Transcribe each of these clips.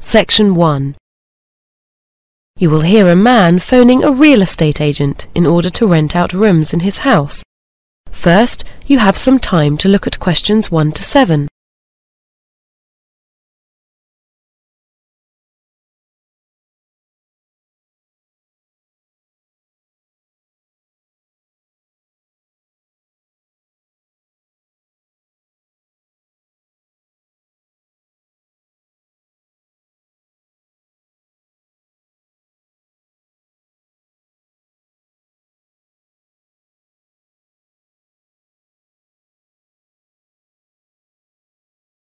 Section 1. You will hear a man phoning a real estate agent in order to rent out rooms in his house. First, you have some time to look at questions 1 to 7.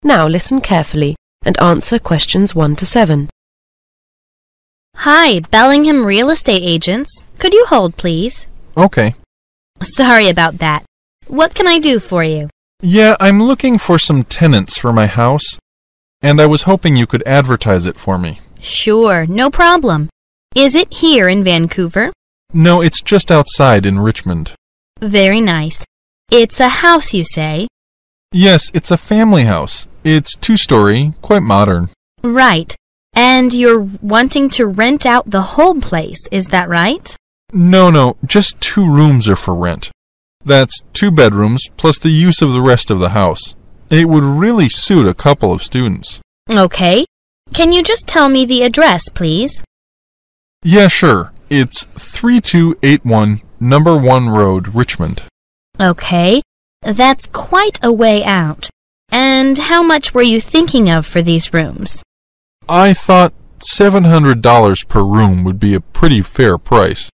Now listen carefully and answer questions 1 to 7. Hi, Bellingham Real Estate Agents. Could you hold, please? Okay. Sorry about that. What can I do for you? Yeah, I'm looking for some tenants for my house, and I was hoping you could advertise it for me. Sure, no problem. Is it here in Vancouver? No, it's just outside in Richmond. Very nice. It's a house, you say? Yes, it's a family house. It's 2-story, quite modern. Right. And you're wanting to rent out the whole place, is that right? No, just 2 rooms are for rent. That's 2 bedrooms plus the use of the rest of the house. It would really suit a couple of students. Okay. Can you just tell me the address, please? Yeah, sure. It's 3281 Number 1 Road, Richmond. Okay. That's quite a way out. And how much were you thinking of for these rooms? I thought $700 per room would be a pretty fair price.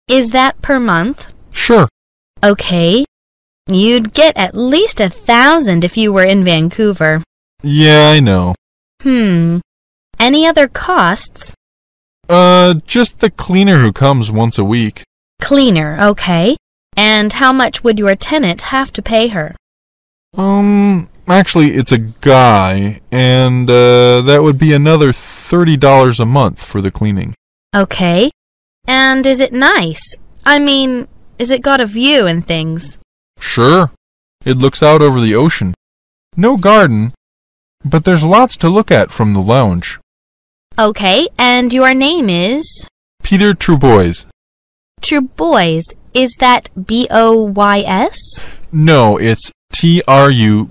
Is that per month? Sure. Okay. You'd get at least 1,000 if you were in Vancouver. Yeah, I know. Any other costs? Just the cleaner who comes once a week. Cleaner, okay. And how much would your tenant have to pay her? Actually, it's a guy, and that would be another $30 a month for the cleaning. Okay. And is it nice? I mean, is it got a view and things? Sure. It looks out over the ocean. No garden, but there's lots to look at from the lounge. Okay, and your name is? Peter Trubois. Trubois. Is that B-O-Y-S? No, it's Truboise.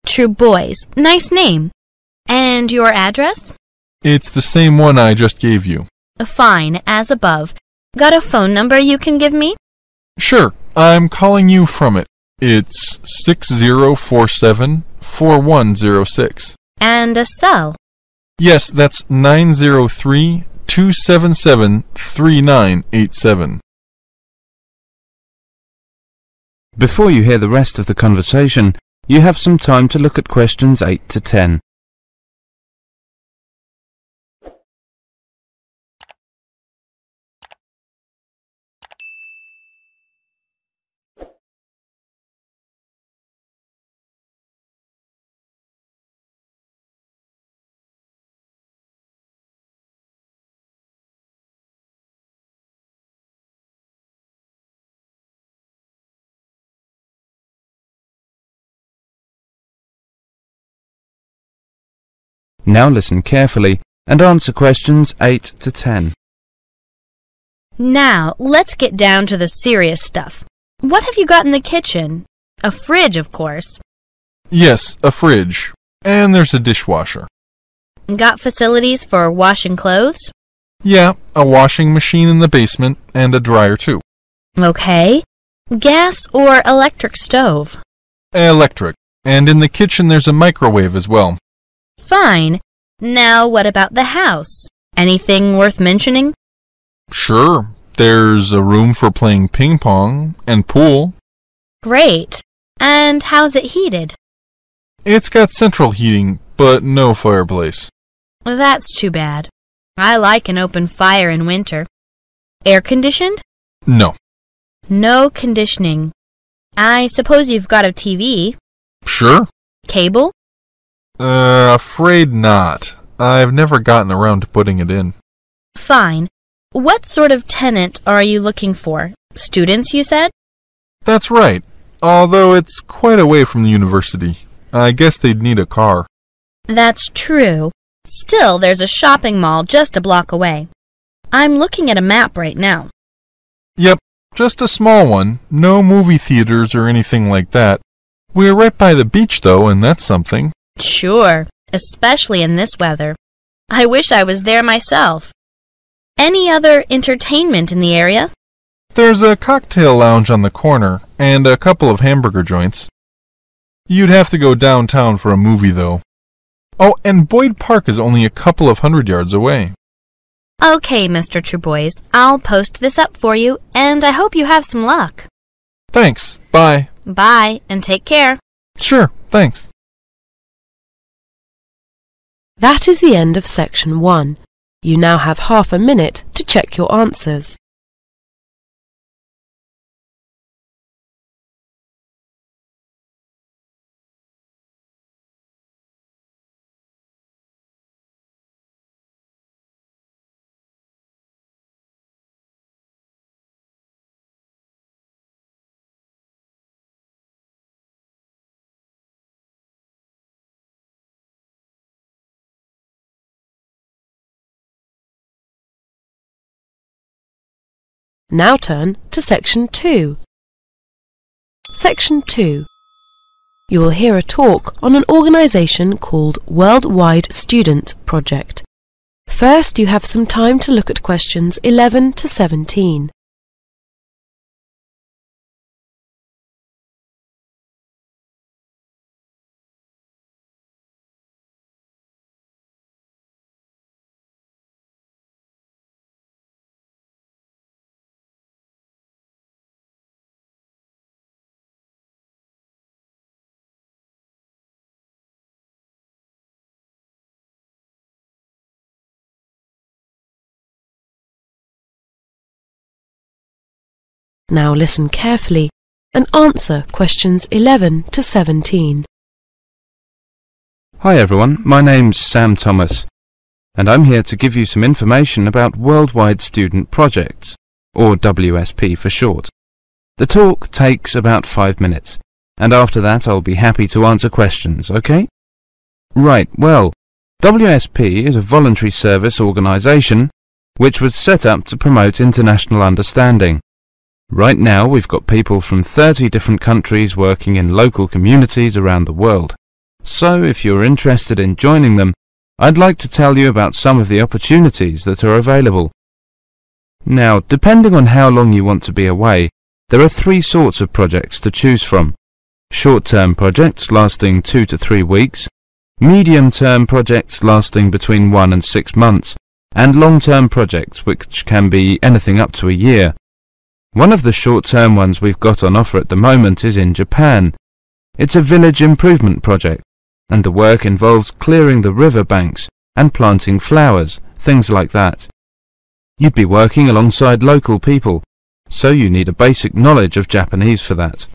Trubois. Nice name. And your address? It's the same one I just gave you. Fine, as above. Got a phone number you can give me? Sure, I'm calling you from it. It's 6047-4106. And a cell? Yes, that's 903-277-3987. Before you hear the rest of the conversation, you have some time to look at questions 8 to 10. Now listen carefully and answer questions 8 to 10. Now, let's get down to the serious stuff. What have you got in the kitchen? A fridge, of course. Yes, a fridge. And there's a dishwasher. Got facilities for washing clothes? Yeah, a washing machine in the basement and a dryer too. Okay. Gas or electric stove? Electric. And in the kitchen there's a microwave as well. Fine. Now what about the house? Anything worth mentioning? Sure. There's a room for playing ping pong and pool. Great. And how's it heated? It's got central heating, but no fireplace. That's too bad. I like an open fire in winter. Air conditioned? No. No conditioning. I suppose you've got a TV? Sure. Cable? Afraid not. I've never gotten around to putting it in. Fine. What sort of tenant are you looking for? Students, you said? That's right. Although it's quite away from the university. I guess they'd need a car. That's true. Still, there's a shopping mall just a block away. I'm looking at a map right now. Yep, just a small one. No movie theaters or anything like that. We're right by the beach, though, and that's something. Sure, especially in this weather. I wish I was there myself. Any other entertainment in the area? There's a cocktail lounge on the corner, and a couple of hamburger joints. You'd have to go downtown for a movie, though. Oh, and Boyd Park is only a couple of 100 yards away. Okay, Mr. Trebois, I'll post this up for you, and I hope you have some luck. Thanks. Bye. Bye, and take care. Sure, thanks. That is the end of section 1. You now have half a minute to check your answers. Now turn to section 2. Section 2. You will hear a talk on an organisation called Worldwide Student Project. First, you have some time to look at questions 11 to 17. Now listen carefully and answer questions 11 to 17. Hi everyone, my name's Sam Thomas, and I'm here to give you some information about Worldwide Student Projects, or WSP for short. The talk takes about 5 minutes, and after that I'll be happy to answer questions, okay? Right, well, WSP is a voluntary service organisation which was set up to promote international understanding. Right now we've got people from 30 different countries working in local communities around the world. So if you're interested in joining them, I'd like to tell you about some of the opportunities that are available. Now, depending on how long you want to be away, there are 3 sorts of projects to choose from. Short-term projects lasting 2 to 3 weeks, medium-term projects lasting between 1 and 6 months, and long-term projects which can be anything up to a year. One of the short-term ones we've got on offer at the moment is in Japan. It's a village improvement project, and the work involves clearing the river banks and planting flowers, things like that. You'd be working alongside local people, so you need a basic knowledge of Japanese for that.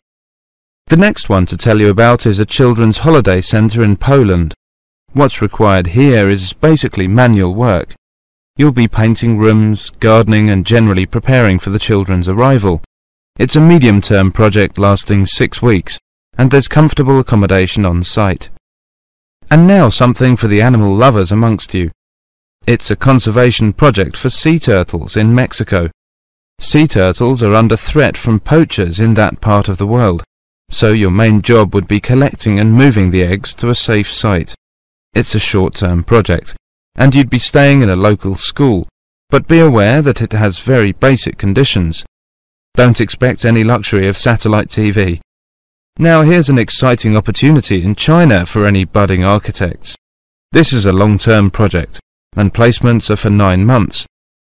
The next one to tell you about is a children's holiday centre in Poland. What's required here is basically manual work. You'll be painting rooms, gardening and generally preparing for the children's arrival. It's a medium-term project lasting 6 weeks, and there's comfortable accommodation on site. And now something for the animal lovers amongst you. It's a conservation project for sea turtles in Mexico. Sea turtles are under threat from poachers in that part of the world, so your main job would be collecting and moving the eggs to a safe site. It's a short-term project, and you'd be staying in a local school, but be aware that it has very basic conditions. Don't expect any luxury of satellite TV. Now here's an exciting opportunity in China for any budding architects. This is a long-term project, and placements are for 9 months.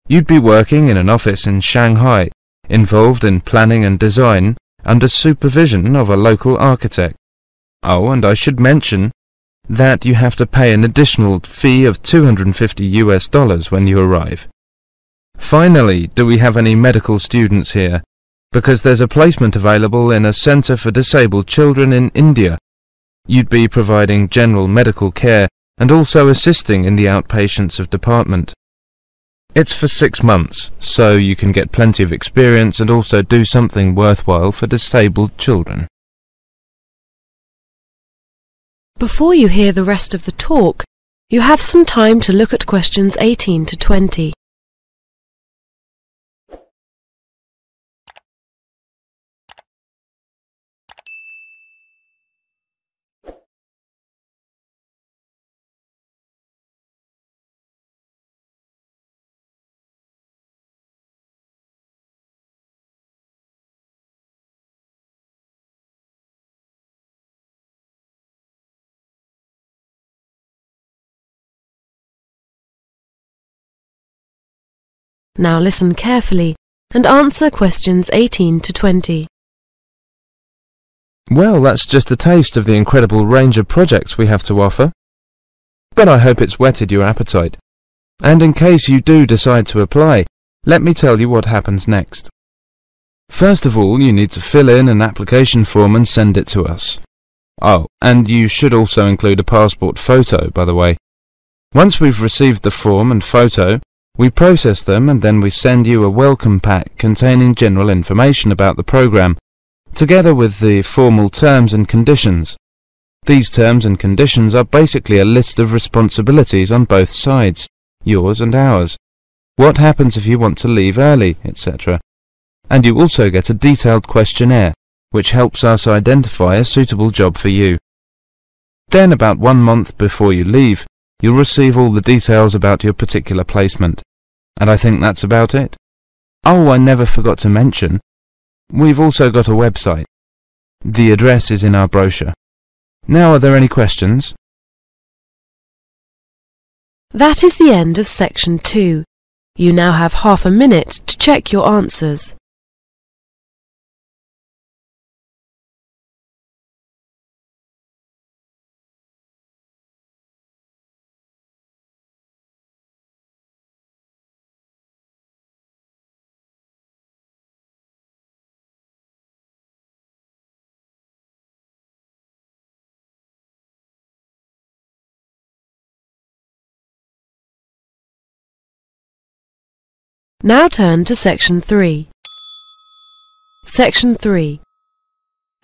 You'd be working in an office in Shanghai, involved in planning and design, under supervision of a local architect. Oh, and I should mention that you have to pay an additional fee of $250 when you arrive. Finally, do we have any medical students here? Because there's a placement available in a centre for disabled children in India. You'd be providing general medical care and also assisting in the outpatients of department. It's for 6 months, so you can get plenty of experience and also do something worthwhile for disabled children. Before you hear the rest of the talk, you have some time to look at questions 18 to 20. Now listen carefully and answer questions 18 to 20. Well, that's just a taste of the incredible range of projects we have to offer. But I hope it's whetted your appetite. And in case you do decide to apply, let me tell you what happens next. First of all, you need to fill in an application form and send it to us. Oh, and you should also include a passport photo, by the way. Once we've received the form and photo, we process them and then we send you a welcome pack containing general information about the program, together with the formal terms and conditions. These terms and conditions are basically a list of responsibilities on both sides, yours and ours. What happens if you want to leave early, etc. And you also get a detailed questionnaire, which helps us identify a suitable job for you. Then, about 1 month before you leave, you'll receive all the details about your particular placement. And I think that's about it. Oh, I never forgot to mention, we've also got a website. The address is in our brochure. Now, are there any questions? That is the end of section 2. You now have half a minute to check your answers. Now turn to section 3. Section 3.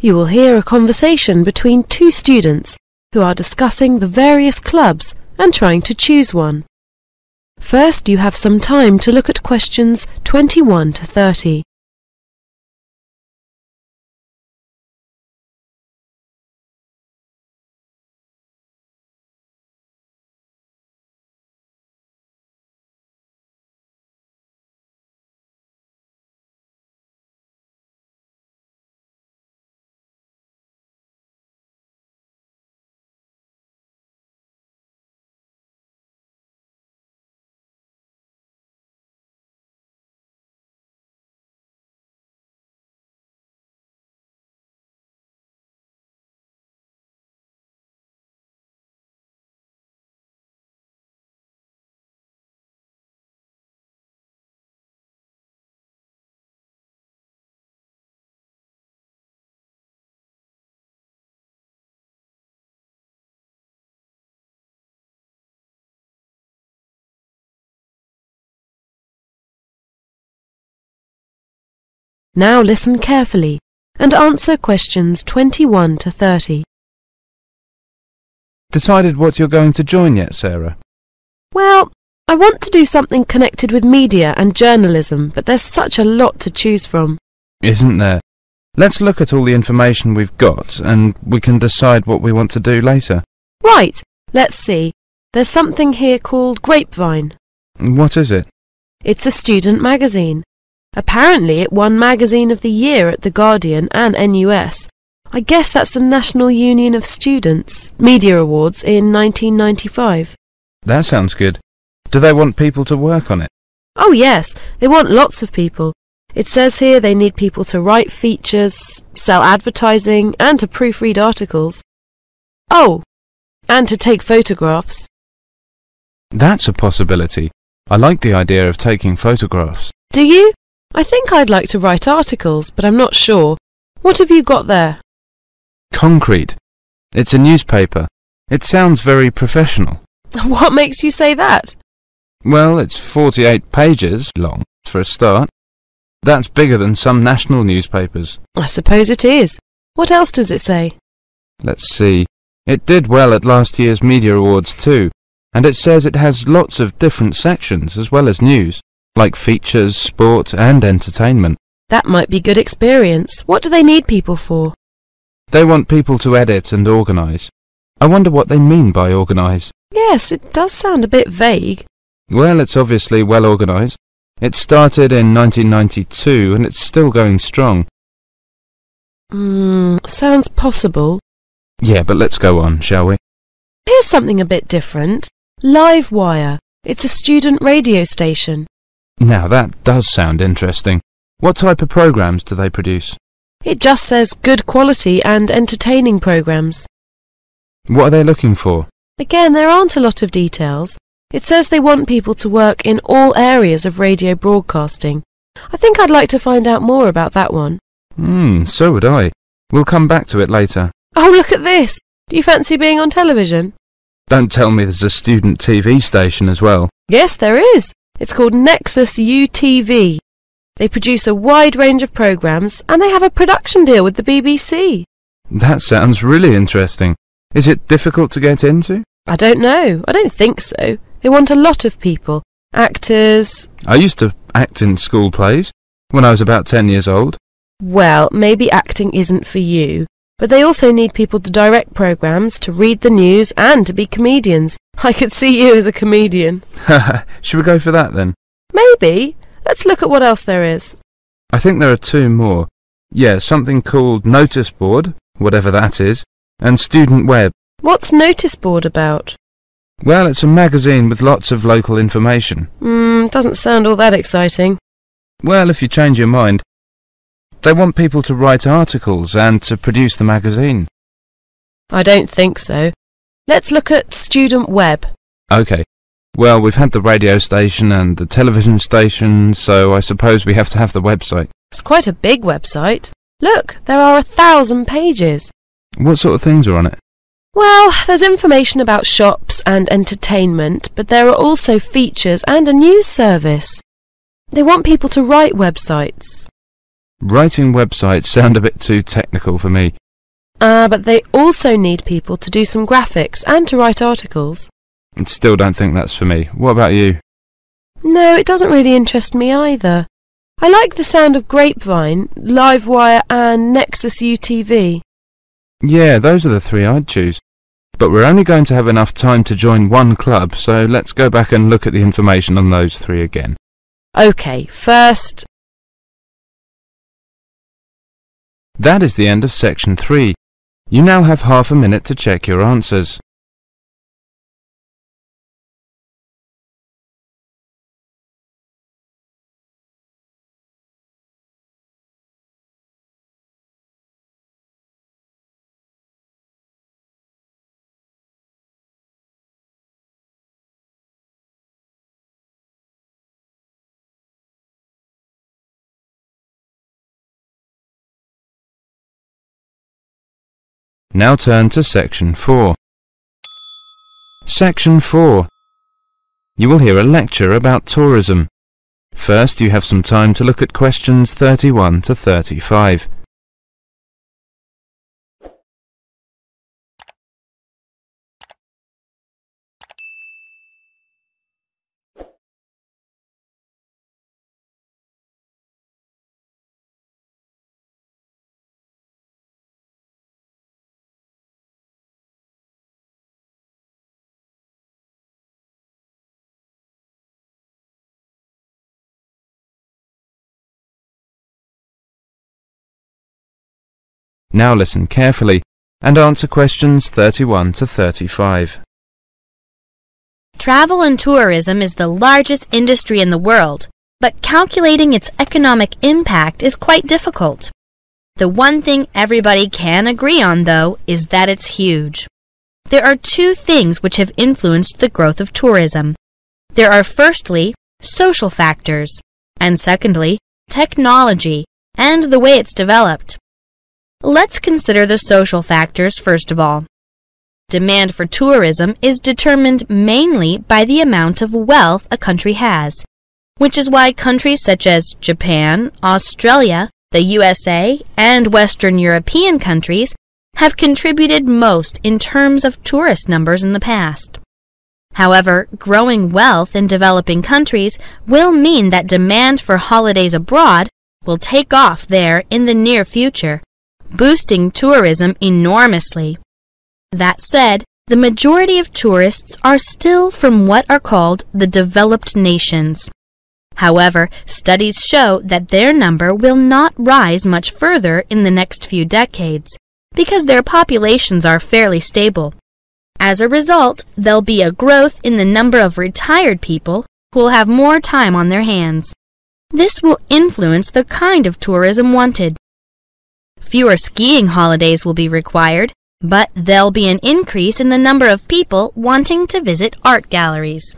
You will hear a conversation between two students who are discussing the various clubs and trying to choose one. First, you have some time to look at questions 21 to 30. Now listen carefully and answer questions 21 to 30. Decided what you're going to join yet, Sarah? Well, I want to do something connected with media and journalism, but there's such a lot to choose from. Isn't there? Let's look at all the information we've got and we can decide what we want to do later. Right, let's see. There's something here called Grapevine. What is it? It's a student magazine. Apparently it won Magazine of the Year at The Guardian and NUS. I guess that's the National Union of Students Media Awards in 1995. That sounds good. Do they want people to work on it? Oh yes, they want lots of people. It says here they need people to write features, sell advertising, and to proofread articles. Oh, and to take photographs. That's a possibility. I like the idea of taking photographs. Do you? I think I'd like to write articles, but I'm not sure. What have you got there? Concrete. It's a newspaper. It sounds very professional. What makes you say that? Well, it's 48 pages long, for a start. That's bigger than some national newspapers. I suppose it is. What else does it say? Let's see. It did well at last year's Media Awards too, and it says it has lots of different sections as well as news, like features, sport and entertainment. That might be good experience. What do they need people for? They want people to edit and organise. I wonder what they mean by organise. Yes, it does sound a bit vague. Well, it's obviously well organised. It started in 1992 and it's still going strong. Sounds possible. Yeah, but let's go on, shall we? Here's something a bit different. Live Wire. It's a student radio station. Now that does sound interesting. What type of programmes do they produce? It just says good quality and entertaining programmes. What are they looking for? Again, there aren't a lot of details. It says they want people to work in all areas of radio broadcasting. I think I'd like to find out more about that one. So would I. We'll come back to it later. Oh, look at this! Do you fancy being on television? Don't tell me there's a student TV station as well. Yes, there is. It's called Nexus UTV. They produce a wide range of programmes and they have a production deal with the BBC. That sounds really interesting. Is it difficult to get into? I don't know. I don't think so. They want a lot of people. Actors. I used to act in school plays when I was about 10 years old. Well, maybe acting isn't for you. But they also need people to direct programmes, to read the news and to be comedians. I could see you as a comedian. Should we go for that then? Maybe. Let's look at what else there is. I think there are two more. Yeah, something called Notice Board, whatever that is, and Student Web. What's Notice Board about? Well, it's a magazine with lots of local information. Doesn't sound all that exciting. Well, if you change your mind. They want people to write articles and to produce the magazine. I don't think so. Let's look at Student Web. OK. Well, we've had the radio station and the television station, so I suppose we have to have the website. It's quite a big website. Look, there are 1,000 pages. What sort of things are on it? Well, there's information about shops and entertainment, but there are also features and a news service. They want people to write websites. Writing websites sound a bit too technical for me. But they also need people to do some graphics and to write articles. I still don't think that's for me. What about you? No, it doesn't really interest me either. I like the sound of Grapevine, Livewire and Nexus UTV. Yeah, those are the three I'd choose. But we're only going to have enough time to join one club, so let's go back and look at the information on those three again. OK, first... That is the end of section 3. You now have half a minute to check your answers. Now turn to section 4. Section 4. You will hear a lecture about tourism. First, you have some time to look at questions 31 to 35. Now listen carefully and answer questions 31 to 35. Travel and tourism is the largest industry in the world, but calculating its economic impact is quite difficult. The one thing everybody can agree on, though, is that it's huge. There are two things which have influenced the growth of tourism. There are firstly, social factors, and secondly, technology and the way it's developed. Let's consider the social factors first of all. Demand for tourism is determined mainly by the amount of wealth a country has, which is why countries such as Japan, Australia, the USA, and Western European countries have contributed most in terms of tourist numbers in the past. However, growing wealth in developing countries will mean that demand for holidays abroad will take off there in the near future, boosting tourism enormously. That said, the majority of tourists are still from what are called the developed nations. However, studies show that their number will not rise much further in the next few decades, because their populations are fairly stable. As a result, there'll be a growth in the number of retired people who will have more time on their hands. This will influence the kind of tourism wanted. Fewer skiing holidays will be required, but there'll be an increase in the number of people wanting to visit art galleries.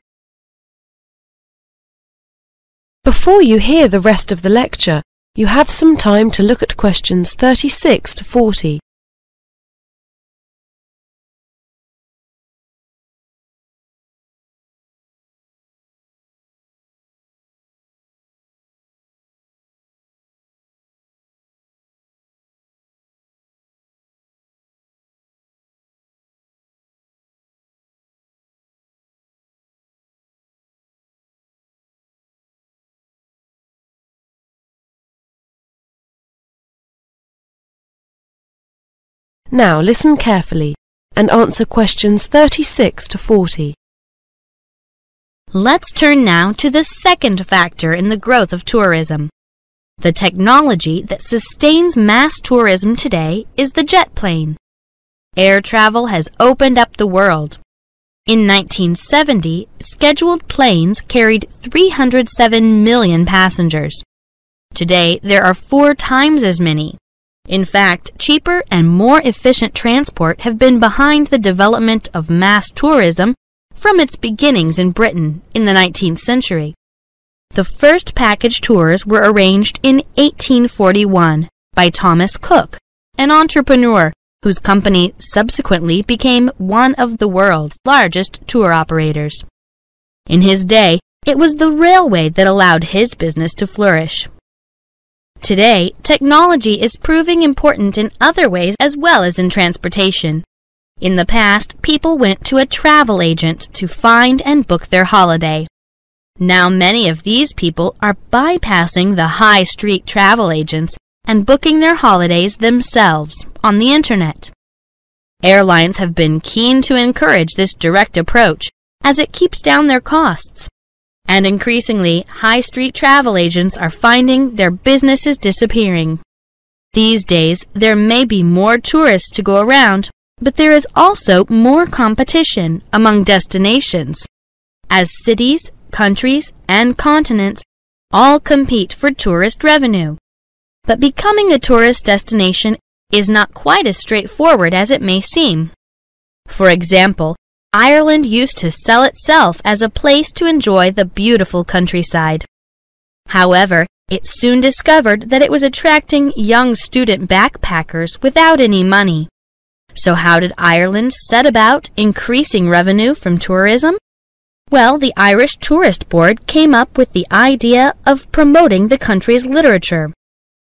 Before you hear the rest of the lecture, you have some time to look at questions 36 to 40. Now listen carefully and answer questions 36 to 40. Let's turn now to the second factor in the growth of tourism. The technology that sustains mass tourism today is the jet plane. Air travel has opened up the world. In 1970, scheduled planes carried 307 million passengers. Today, there are 4 times as many. In fact, cheaper and more efficient transport have been behind the development of mass tourism from its beginnings in Britain in the 19th century. The first package tours were arranged in 1841 by Thomas Cook, an entrepreneur whose company subsequently became one of the world's largest tour operators. In his day, it was the railway that allowed his business to flourish. Today, technology is proving important in other ways as well as in transportation. In the past, people went to a travel agent to find and book their holiday. Now many of these people are bypassing the high street travel agents and booking their holidays themselves on the internet. Airlines have been keen to encourage this direct approach as it keeps down their costs. And increasingly, high street travel agents are finding their businesses disappearing. These days, there may be more tourists to go around, but there is also more competition among destinations, as cities, countries, and continents all compete for tourist revenue. But becoming a tourist destination is not quite as straightforward as it may seem. For example, Ireland used to sell itself as a place to enjoy the beautiful countryside. However, it soon discovered that it was attracting young student backpackers without any money. So how did Ireland set about increasing revenue from tourism? Well, the Irish Tourist Board came up with the idea of promoting the country's literature,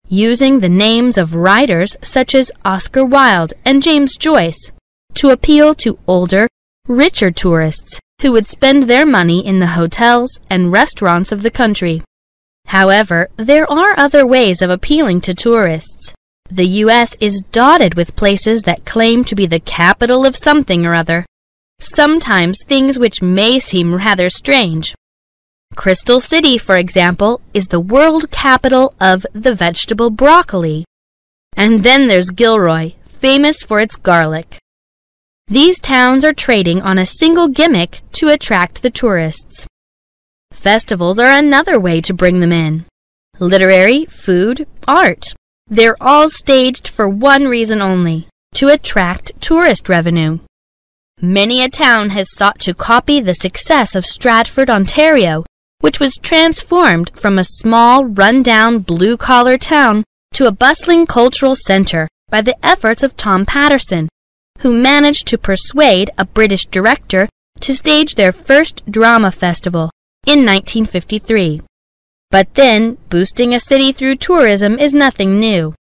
using the names of writers such as Oscar Wilde and James Joyce to appeal to older, richer tourists who would spend their money in the hotels and restaurants of the country. However, there are other ways of appealing to tourists. The U.S. is dotted with places that claim to be the capital of something or other, sometimes things which may seem rather strange. Crystal City, for example, is the world capital of the vegetable broccoli. And then there's Gilroy, famous for its garlic. These towns are trading on a single gimmick to attract the tourists. Festivals are another way to bring them in. Literary, food, art. They're all staged for one reason only, to attract tourist revenue. Many a town has sought to copy the success of Stratford, Ontario, which was transformed from a small, run-down, blue-collar town to a bustling cultural center by the efforts of Tom Patterson, who managed to persuade a British director to stage their first drama festival in 1953. But then, boosting a city through tourism is nothing new.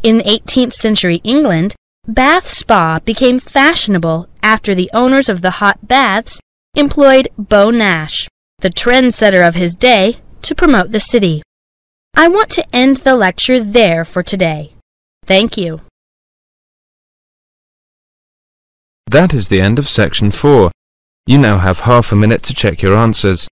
In 18th century England, Bath spa became fashionable after the owners of the hot baths employed Beau Nash, the trendsetter of his day, to promote the city. I want to end the lecture there for today. Thank you. That is the end of section 4. You now have half a minute to check your answers.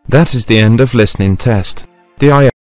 That is the end of listening test. The Ielts